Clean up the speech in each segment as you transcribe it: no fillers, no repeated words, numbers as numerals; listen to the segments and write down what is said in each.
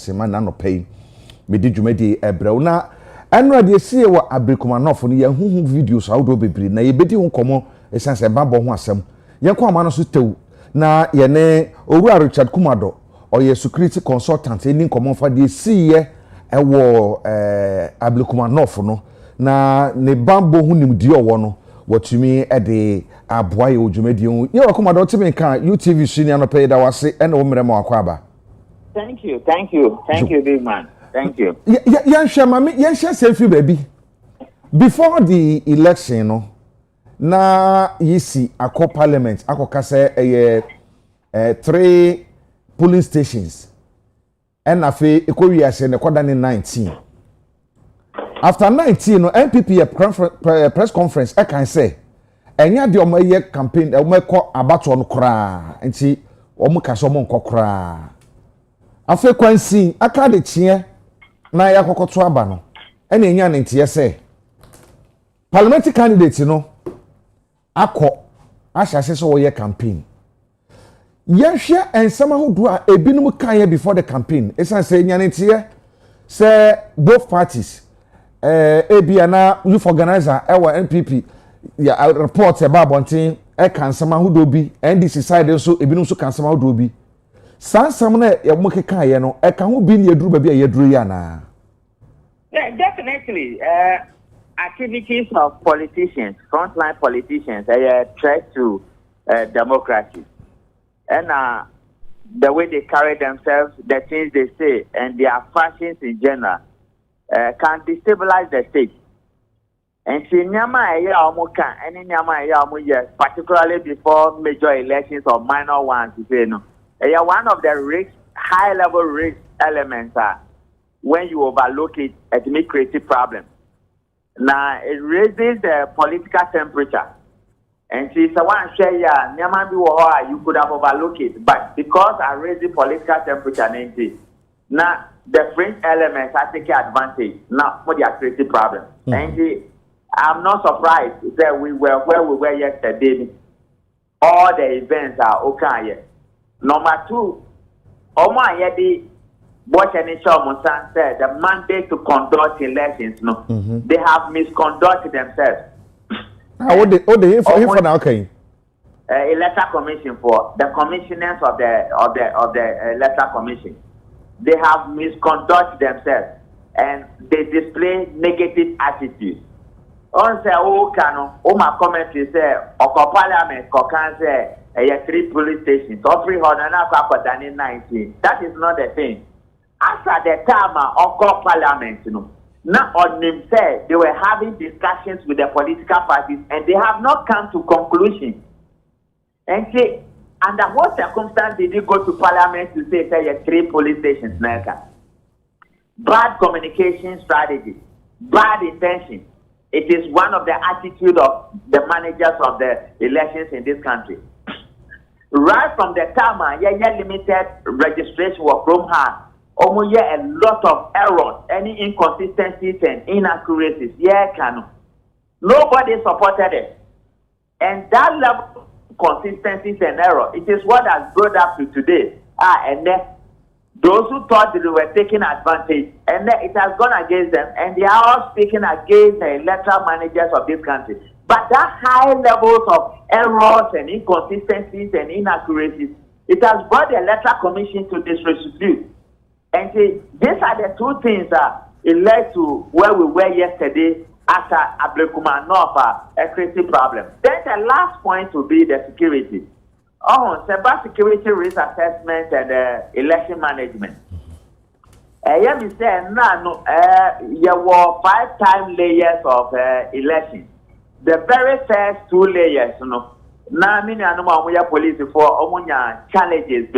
sema na no pay me di dwumadi ebrew na enra de sie wo abrekumanof no ye huhu videos awdo bebiri na ye bedi ho komo esanse babo ho asem ye ko ama no so tew na ye ne owura Richard Kumado oye security consultant eni komo fa de sie ewo abrekumanof no na ne bambo hu nimdi owo no watumi ede aboa ye odwumadi hu ye Kumado timi kan UTV senior no pay da wase ene wo mrema akwaba. Thank you, big man. Thank you. Yan share selfie baby. Before the election, no, na yisi ako parliament, ako kase 3 polling stations. And afe ekowi ase ne kwada ni 19. After 19, no MPP press conference I can say enya de omaye campaign omeko abato no kra nti omukaso mo nkokra afe kwansi aka de chie na ya kokoto aba no ena enya ne ntie se parliamentary candidate no akọ ahyase so wo ye campaign yehwe ensema hodo a ebinum kan ye before the campaign esan se enya ne ntie se both parties ebia na youth organizer ewa NPP ya report about bontin e kan sama hodo bi NDC side so ebinum so kan sama hodo bi sansam na ya mukeka ye no e kan ho bi ne yeduru ba bi yeduru ya na. Yeah, definitely activities of politicians, frontline politicians, threat to democracy, and the way they carry themselves, the things they say, and their fashions in general can destabilize the state. And see, particularly before major elections or minor ones, one of the high-level risk elements are when you overlook it, it may create a problem. Now, it raises the political temperature. And see, so one share you could have overlooked it, but because I raise the political temperature, now the fringe elements are taking advantage. Now, for the creative problem. And I'm not surprised that we were where we were yesterday. All the events are okay. Number 2, what Musan said, the mandate to conduct elections, they have misconducted themselves. What the info now, okay? Electoral Commission for the commissioners of the Electoral Commission, they have misconducted themselves and they display negative attitudes. On say, my commentary say, Parliament can say, 3 police stations, or 319. That is not the thing. After the time of Parliament, now on them say they were having discussions with the political parties and they have not come to conclusion. And say, under what circumstance did you go to Parliament to say 3 police stations? Bad communication strategy, bad intention. It is one of the attitude of the managers of the elections in this country. Right from the time, limited registration was from her. A lot of errors, any inconsistencies and inaccuracies. Nobody supported it. And that level of consistencies and error, it is what has brought up to today. And then those who thought that they were taking advantage, and then it has gone against them, and they are all speaking against the electoral managers of this country. But that high levels of errors and inconsistencies and inaccuracies, it has brought the Electoral Commission to disrepute. And these are the 2 things that it led to where we were yesterday after Ablekumanov, a crazy problem. Then the last point will be the security. Cyber security risk assessment and election management. There were 5 layers of election. The very first 2 layers, now many police for challenges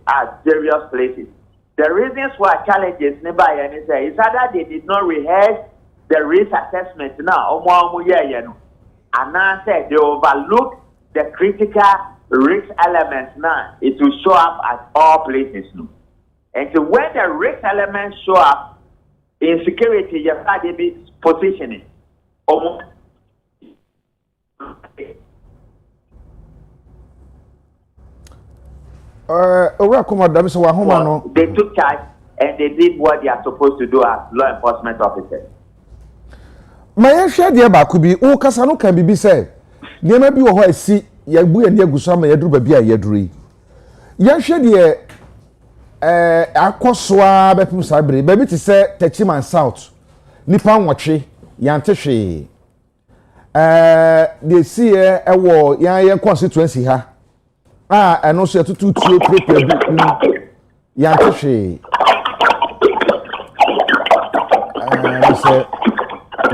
at various places. The reasons why challenges nearby is either they did not rehearse the risk assessment now, and now said they overlooked the critical risk elements now. It will show up at all places. And so when the risk elements show up in security, you have to be positioning. Ora Kumado, so they took charge and they did what they are supposed to do as law enforcement officers. My share the Bakubi, O Casano can be said. There may be a white see Yabu and Yagusama Yadruba Bia Yadri. Yan share the Aquaswa Bepum Sabri, baby to say Techiman South, Nippon Wachi, Yanteshi. They see a war, yan constituency ha. And also to two Yanteshi.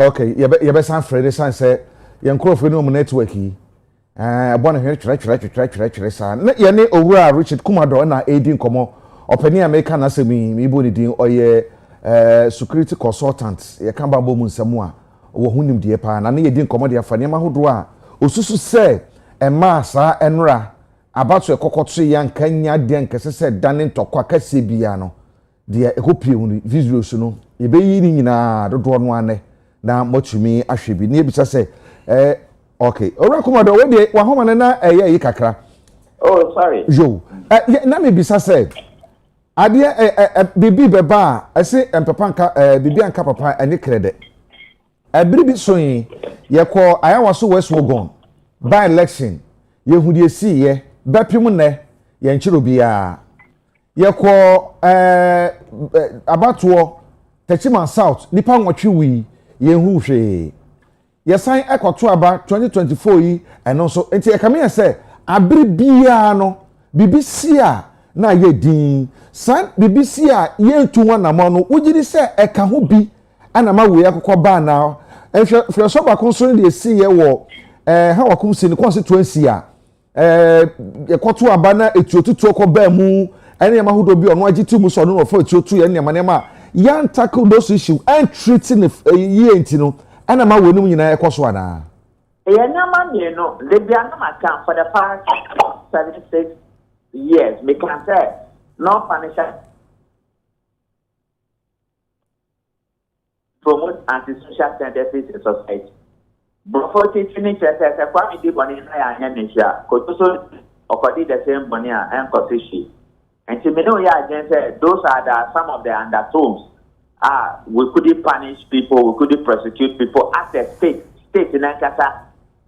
Okay, you better sound Freddy San say, young Crawford no networky. I want to hear track, son. Let your name over Richard Kumado and 18 Como, or Penny American Assemi, me body or ye security consultants, ye can't bamboo moon somewhere, or whom him dear pan, and ye didn't come there for Nema Hudua. Osusu say, and Massa and Ra, about your cockotry young Kenya Denkas said, Danning to Quackasi Biano. Dear, hope you visual soon. You be eating in a one. Now, much me, I should be near because say, okay. Orakumado, when they were home and a kakra. Oh, sorry. Joe, let me be said. I dear baby beba, I say, and Papanka, baby and Papa, and the credit. A baby swing, ye call, I was so west gone. By election, ye who ye see ye, Bapimune, ye and Chirubia. Ye call, about war, Techiman South, Nippon Wachiwi. Ye who she ye sign echo to about 2024 and also enti e come say abri no BBC na ye din san BBC ye tu one amano ugiri say e ka ho bi ana ma we akokọ ba na e hwe so ba konso de see ye wo ha wakum si ne constituency ye kwoto aba na etuotutu okọ ba mu ene ma hodo bi ono agitu mu so no for etuotu ye ne ma yan tackle those issues and treating the year intino and I'm away no nyina ekoswana Yenama no they be anama can for the past 76 years me can say no financial promote anti-social tendencies in society. Before teaching says a kwami di boni na ya nyanisha kotoso okodi the same boni and kosishi. And to me, those are some of the undertones. We couldn't punish people, we couldn't prosecute people. As a state in Ankasa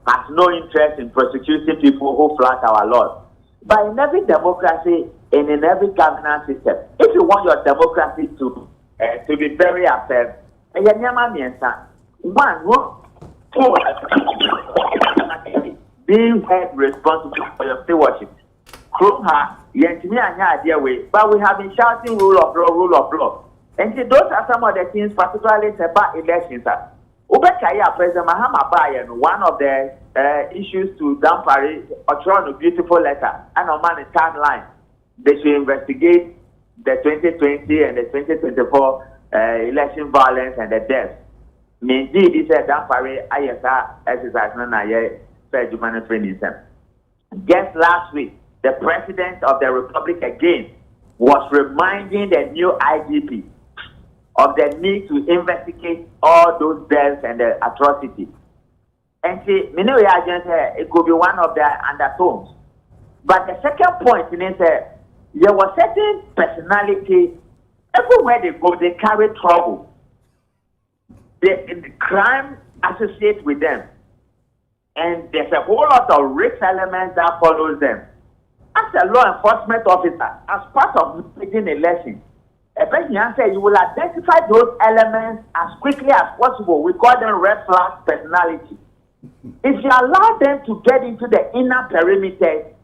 has no interest in prosecuting people who flout our laws. But in every democracy and in every governance system, if you want your democracy to be very fair, being held responsible for your stewardship. But we have been shouting rule of law. And see, those are some of the things, particularly about elections. President Mahama Bayan, one of the issues to Dampari, or a beautiful letter, and on man third line, they should investigate the 2020 and the 2024 election violence and the deaths. Indeed, he said Dampari, ISR exercise, fair humanitarian. Just last week, the president of the republic again was reminding the new IGP of the need to investigate all those deaths and the atrocities. And see, it could be one of the undertones. But the second point is that there was certain personality, everywhere they go, they carry trouble. The crime associates with them. And there's a whole lot of risk elements that follows them. As a law enforcement officer, as part of making elections, a person said you will identify those elements as quickly as possible. We call them red flag personality. If you allow them to get into the inner perimeter,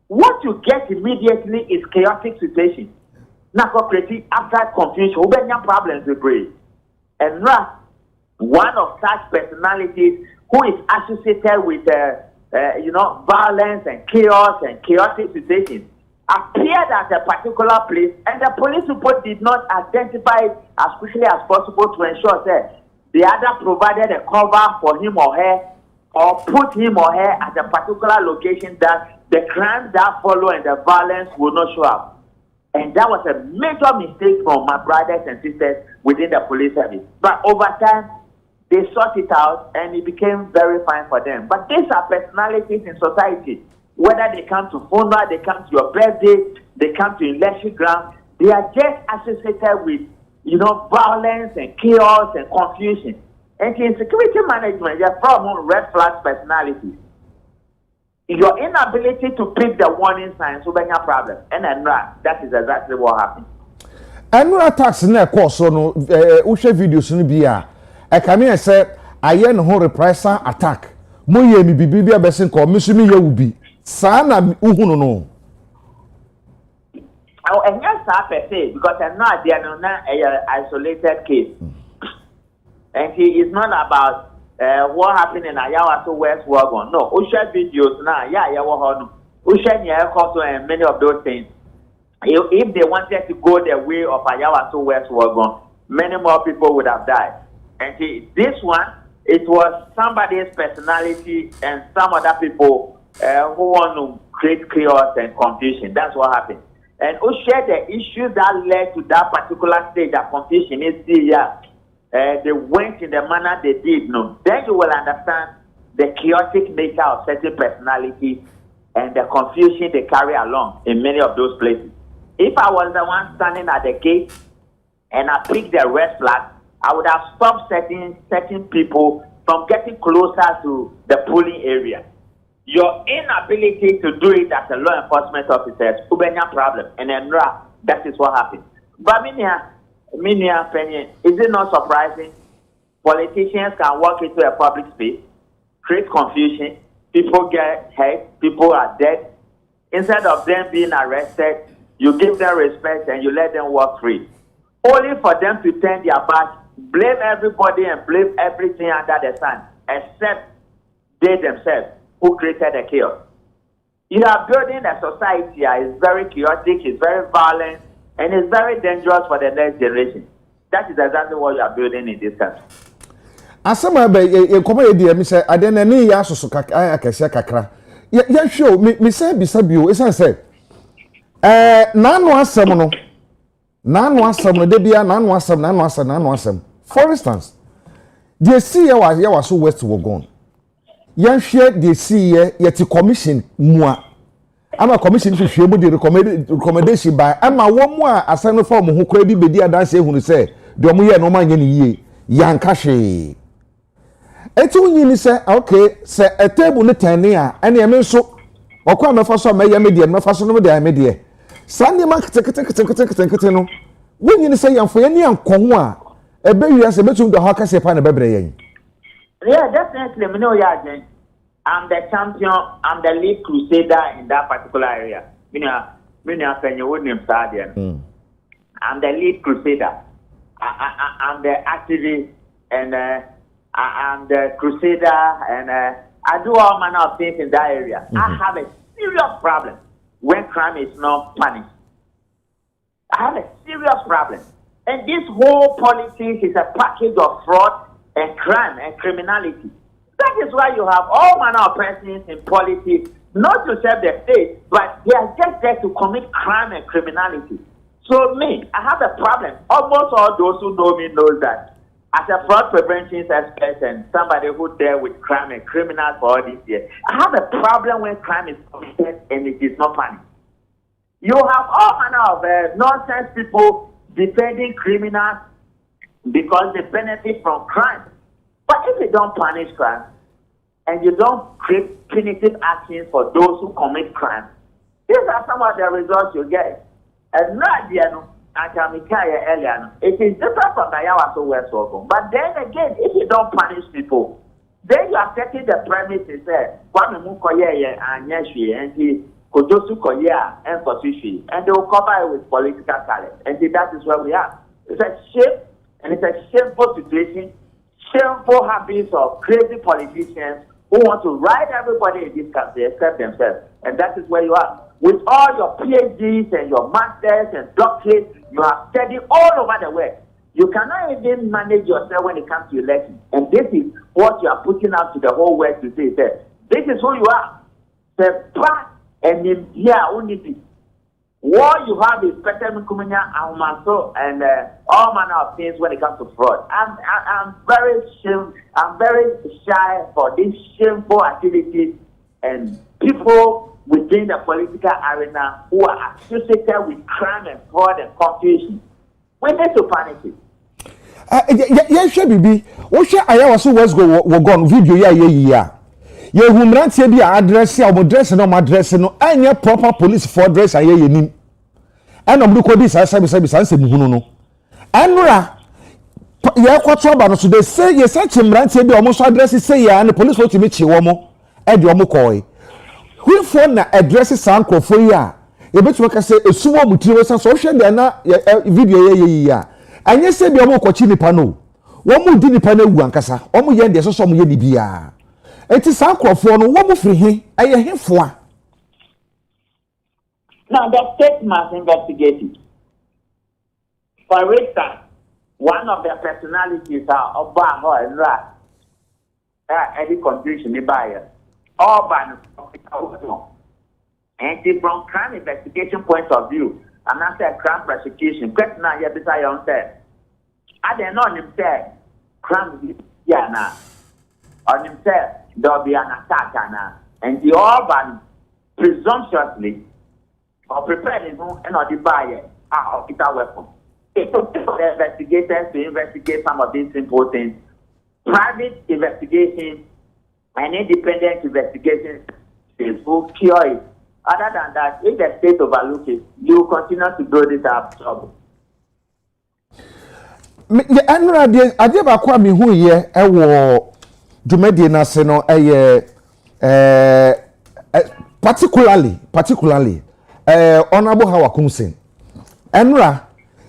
what you get immediately is chaotic situation. Now, after confusion, we have problems with brain. And one of such personalities who is associated with violence and chaos and chaotic situations appeared at a particular place, and the police report did not identify it as quickly as possible to ensure that the other provided a cover for him or her, or put him or her at a particular location that the crimes that follow and the violence will not show up. And that was a major mistake from my brothers and sisters within the police service. But over time, they sort it out and it became very fine for them. But these are personalities in society. Whether they come to funeral, they come to your birthday, they come to election ground, They are just associated with, violence and chaos and confusion. And in security management, there are problem red flag personalities. Your inability to pick the warning signs will be a problem. And then that is exactly what happened. And no attacks in there, course, so no, ushe videos in the I come here say, I yen ho reprisal attack. Moye mi bibi a besin call, Missumi ye ubi. Sana uhuno no. Oh, and yes, I per se, because I'm not there, no, an isolated case. And he is not about what happened in Ayawaso West Wagon. No, Usha videos now, Usha and many of those things. If they wanted to go the way of Ayawaso West Wagon, many more people would have died. And this one, it was somebody's personality and some other people who want to create chaos and confusion. That's what happened. And who shared the issues that led to that particular stage of confusion is they went in the manner they did. No, then you will understand the chaotic nature of certain personalities and the confusion they carry along in many of those places. If I was the one standing at the gate and I picked the red flag, I would have stopped certain people from getting closer to the polling area. Your inability to do it as a law enforcement officer is a problem, and then that is what happened. But Minia Penny, is it not surprising? Politicians can walk into a public space, create confusion, people get hurt, people are dead. Instead of them being arrested, you give them respect and you let them walk free. Only for them to turn their back, blame everybody and blame everything under the sun, except they themselves who created the chaos. You are building a society that is very chaotic, it's very violent, and it's very dangerous for the next generation. That is exactly what you are building in this country. Asama be come ye me say adena ni ya soso akese kakra. Ya show me say bisa bio esan say nanu asem no. Nanu asem no de bia nanu asem. For instance, they see ya was so west wo gone. Yan share they see yet commission mua. Ama commission fi hwe mu the recommendation by ama wo mu a asano form ho kwa bi bedi adanse ehunu say de omo ye no ma nye ne yie yan ka hwe. Eti unyi ni say okay say a table ne tane a ene ye me so okwa mefa so me ye me de mefa so no de me de. Sande ma kete no. Wunyi ni say yan fo ye ne yan ko ho a ebe wi ase betum de ho ka se pa na bebre yen. Yeah, definitely. Me know ya, I'm the champion. I'm the lead crusader in that particular area. I'm the lead crusader. I'm the activist, and I'm the crusader, and I do all manner of things in that area. I have a serious problem when crime is not punished. I have a serious problem, and this whole politics is a package of fraud and crime and criminality. That is why you have all manner of persons in politics, not to serve the state, but they are just there to commit crime and criminality. So me, I have a problem. Almost all those who know me know that as a fraud prevention expert and somebody who dealt with crime and criminals for all these years, I have a problem when crime is committed and it is not punished. You have all manner of nonsense people defending criminals because they benefit from crime. But if you don't punish crime and you don't create punitive actions for those who commit crime, these are some of the results you get. And not earlier, it is different from the Ayawaso West Wagon. But then again, if you don't punish people, then you are setting the premise is that and they will cover it with political talent. And that is where we are. It's a shame, and it's a shameful situation. Shameful habits of crazy politicians who want to ride everybody in this country except themselves. And that is where you are. With all your PhDs and your masters and doctorates, you have studied all over the world. You cannot even manage yourself when it comes to election. And this is what you are putting out to the whole world to say. This is who you are. The past and in here only. What you have is Peter Mkumenya and all manner of things when it comes to fraud. I'm very shy for these shameful activities, and people within the political arena who are associated with crime and fraud and confusion. We need to punish it. Yeah, sure, Bibi. What shall I also was go gone video? Yeah. You whom ran to be address your dress and my dress and your proper police for dress. I hear you. And I'm looking this as I said, no. Anra, yeah, quite trouble. So they say, yes, such him ran to be almost addresses say, yeah, and the police want to meet you, Womo, and your Mokoi. Who phone addresses Sanko for ya? You bet you can say a sumo materials and social video, yeah. And yes, say, be a more coaching pano. One more dinner panel, Wankasa, almost yen, there's some yedi bia. It is Sanko for no one more free him, I hear him for. Now, the state must investigate it. For instance, one of the personalities are Obaho and Ra. Any confusion, the buyer. Urban, and from crime investigation point of view, and after crime prosecution, question now, you beside your own self. I don't know himself, crime, yeah, now. On himself, there'll be an attack, and the Urban presumptuously or preparing and or the buyer of a weapon. It took the investigators to investigate some of these simple things. Private investigation and independent investigation will cure it. Other than that, if the state overlooks it, you will continue to grow this up trouble. The annual idea about Kwame who ye Jumedi Naseno particularly Honorable Hawa Kumsin. Enra,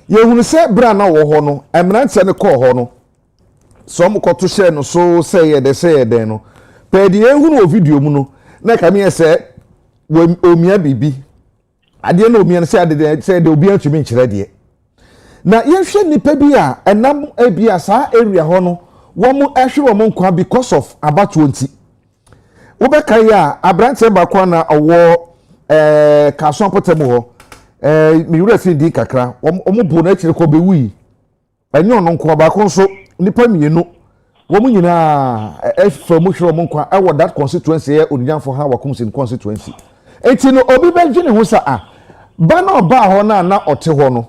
ye hunu se bra na wo ho no, emrante ne call ho no. So mo koto share no so say de no. Pe de ehunu o video mu no, na ka me say omia bibi. Ade na omia say ade say de obi atumi nkire de. Na ye hwe nipa bi a enam ebia saa area ho no, wo mu ehwe wo mu nkwa because of about 20. Wo be kai a abrante ba kwa na owo kaso potemu ho mi wura fi di kakra omo bu na chire ko be wi enye ono nko ba ko so nipa mienu wo mu nyina famu hwe mo nkwa e wo that constituency e onyanfo ha wa kumsin constituency enti no obi be dwene ho sa ba na oba ho na ote ho no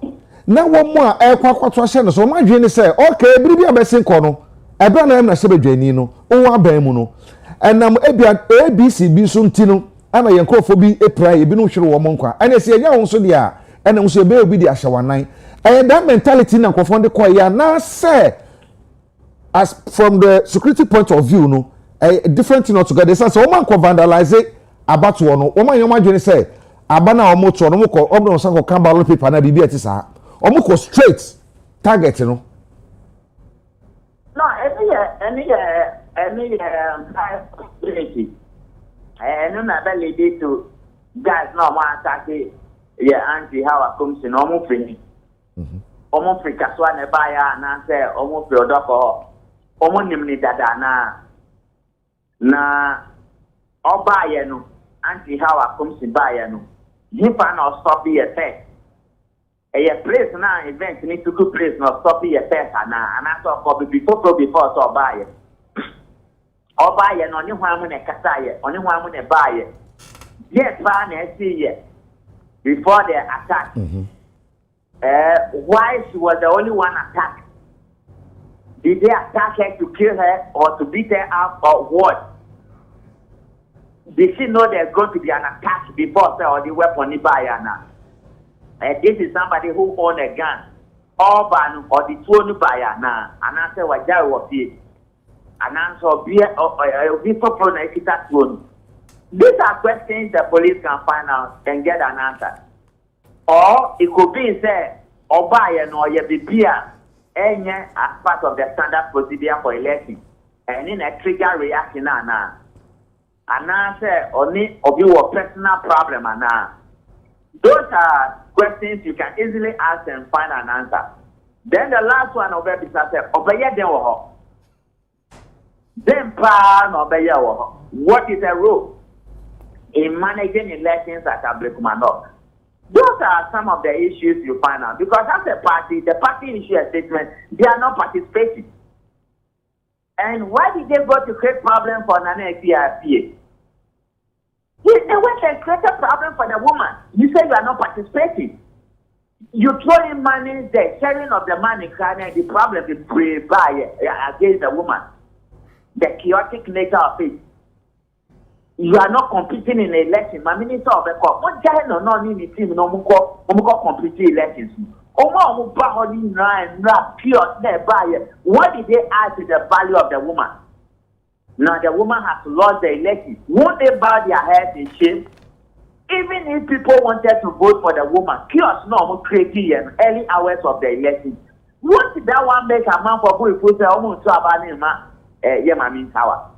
na wo mu a kwakwato hye no so ma dwene se okay biribi abesin ko no e bra na em na se bedwani no wo aban mu no enam ebia abcb so ntino ana yenkofo bi epra ye bi no hwere wo monkwa ana se enya wo so dia ana wo so be obi di ahyawanan that mentality na nkofo de koy ya na say as from the security point of view no different thing altogether say o man ko vandalize about wo no o man yoma dwene say abana o mo to no mo ko obno so ko kan ballot paper na bibi ati sa o mo ko straight target no no any possibility and no ability to guys no more attack yeah anti how I come to no free omo free kaswa ne baya na say omo free odoko omo nimni dada na obaye no anti how I come to baya no hipa no stop here first place na event need to go place no stop here first and so for before so buy no ni hwan mu ne kasa ye oni hwan mu ne buy ye yes ba na see ye before the attack why she was the only one attacked? Did they attack her to kill her or to beat her up or what? Did she know there's going to be an attack before or the weapon buy now? This is somebody who own a gun. Urban or the two buyer now, and I say what that was it. And answer be these are questions the police can find out and get an answer. Or it could be said, or buyer no ye be as part of the standard procedure for election. And in a trigger reaction now. And answer only of your personal problem now. Those are questions you can easily ask and find an answer. Then the last one over is obey them. Then plan obey. What is the rule in managing elections at Ablekumanok? Those are some of the issues you find out. Because as a party, the party issue a statement, they are not participating. And why did they go to create problem for Nana PRPA? They went and create a problem for the woman. You say you are not participating. You throw in money, the sharing of the money, and the problem is by against the woman. The chaotic nature of it. You are not competing in an election. My minister of the court, what giant or not in the team, no more competing elections. What did they add to the value of the woman? Now the woman has lost the election. Won't they bow their heads in shame? Even if people wanted to vote for the woman, chaos no creating in early hours of the election. Won't that one make a man for who put the woman to a tower?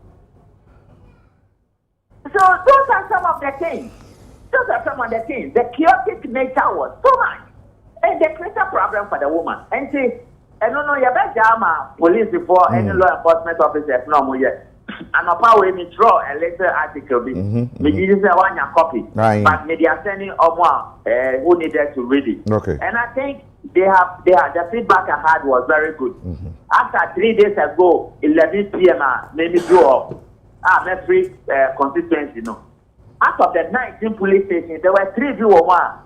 So those are some of the things. The chaotic nature was so much. And they create a problem for the woman. And see, and no, you better police before any law enforcement officers no more yet. And a power me draw a letter article. Me didn't say one copy. But me they are sending who needed to read it. Okay. And I think the feedback I had was very good. After 3 days ago, 11 p.m. made me draw up. I'm free constituency, no. Out of the 19 police stations, there were 3 who were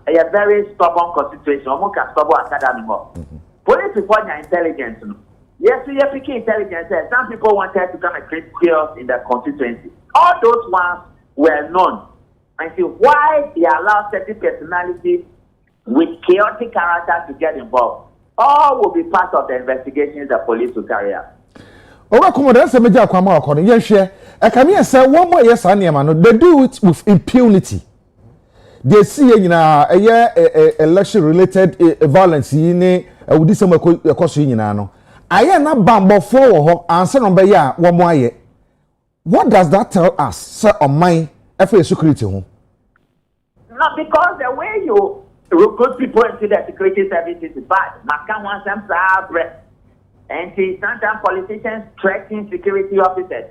a very stubborn constitution, almost a stubborn academy. Police report your intelligence, no. Yes, we are picking intelligence. Some people wanted to come and create chaos in the constituency. All those ones were known. And see why they allow certain personalities with chaotic character to get involved. All will be part of the investigations the police will carry out. Oga komoda se meja kwama akọ ne yehwe e ka me say one more yes aniema no they do it with impunity. They see nyina election related violence ni wudi se makoso nyina no aye na bambofo wo ho anse no be ya wo mo aye. What does that tell us say on my security ho? No, because the way you recruit people into the security services is bad. Maka wan some sabre. And see, sometimes politicians threaten security officers.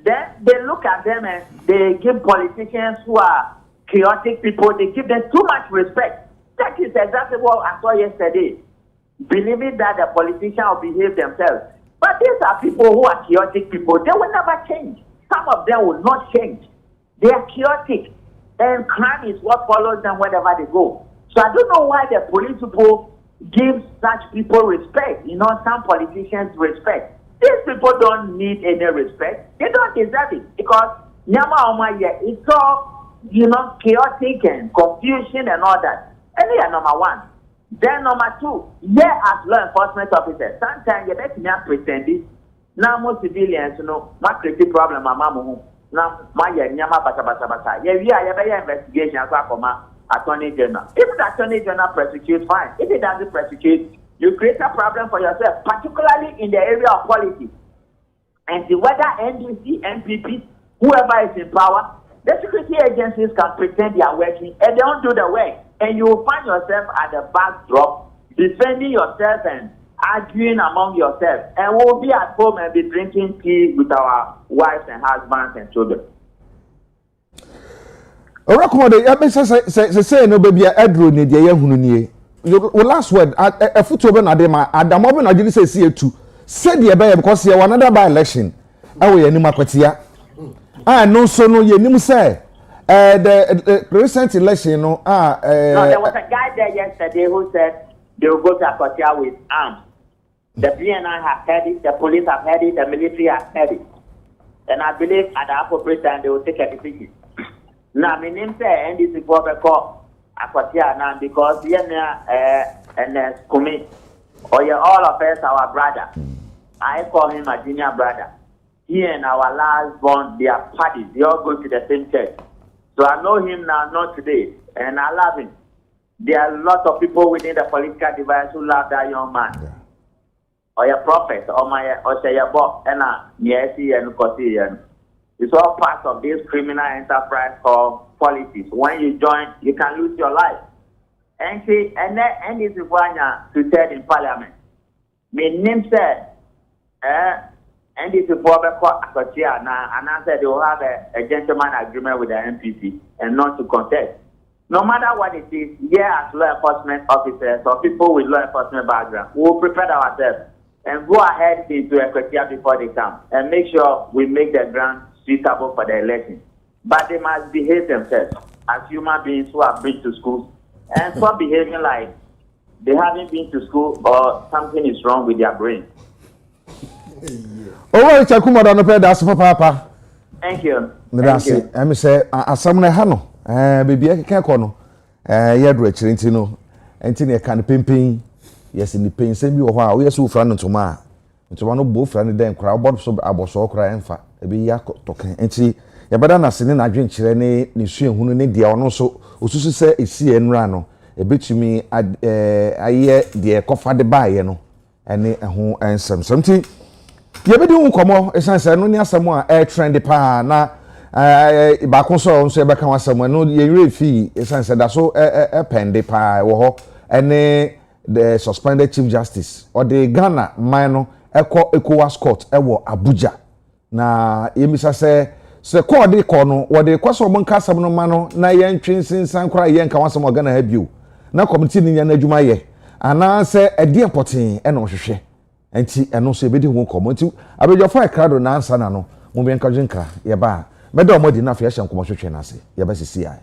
Then they look at them and they give politicians who are chaotic people, they give them too much respect. That is exactly what I saw yesterday. Believing that the politicians will behave themselves. But these are people who are chaotic people. They will never change. Some of them will not change. They are chaotic. And crime is what follows them wherever they go. So I don't know why the police people give such people respect. You know, some politicians respect. These people don't need any respect. They don't deserve it because it's all, you know, chaotic and confusion and all that. And they are number one. Then number two, as law enforcement officers, sometimes you let me pretend this. Now most civilians, you know, my creative problem, my mama, now my nyama bata. Yeah, investigation Attorney General. If the Attorney General prosecutes, fine. If it doesn't prosecute, you create a problem for yourself, particularly in the area of politics. And see whether NDC, NPP, whoever is in power, the security agencies can pretend they are working and they don't do the work. And you will find yourself at the backdrop, defending yourself and arguing among yourselves. And we'll be at home and be drinking tea with our wives and husbands and children. Ora komoda ya be say no baby adro ne de ya hunu nie. Your last word a foto be na de ma adamo be na de say see etu. Say de be because here another by election. Awo ya nim akwatia. No so no ye nim say the recent election no no, there was a guy there yesterday who said they will go to Akwatia with arms. The BNI have heard it, the police have heard it, the military has heard it. And I believe at the appropriate time they will take a decision. Now, my name say NDC for the court Akwatia now because and Kumi or all of us our brother. I call him a junior brother. He and our last born, they are parties. They all go to the same church. So I know him now, not today, and I love him. There are a lot of people within the political device who love that young man. Yeah. Or your prophet, or say your boss, and Niesi and Kosi. It's all part of this criminal enterprise called politics. When you join, you can lose your life. And see, and this is one to said in Parliament. My name said, and this is for the court and I said they will have a gentleman agreement with the MPC and not to contest. No matter what it is, as law enforcement officers or people with law enforcement background, we will prepare ourselves and go ahead into Equatia before they come and make sure we make the ground suitable for the election. but they must behave themselves as human beings who have been to school and stop behaving like they haven't been to school or something is wrong with their brain. Oh, Chakuma don't pay that's papa. Thank you. Thank you. I say asamna ha no. Baby I can ko no. Yedro akiri nti no. Enti ne kan pimpin. Yes ni pain sem bi wo ha. Wo yesu fra no ntoma. Ntoma no bo fra ne den kra obodo so aboso kra emfa. Ebi ya token. Enti yabada na sene na adwen kire ne su ehunu ne dia ono so osusu se esi enra no. Ebetumi aye de kofa de baaye no. Ene eho ensem. Something yebedi hu komo esanse no ni asem a trend pa na ba ko so nso e beka wasem no ye refi esanse da so pende pa wo ho ene the suspended chief justice or the Ghana man ECOWAS court wo Abuja na yemisa se court de ko no wo de kwaso mo nka asem no ma no na ye ntwensin san kra ye nka wasem Ghana ha bio na committee ni nya na adwuma ye ana se edi important e na ohwehwe enti eno so ebedi hu komo enti abejofo ekrado na ansa na no mo bi enka jinka ye ba meda omodi na fa ye hye nkomo hwehwe na ase ye ba sisi ai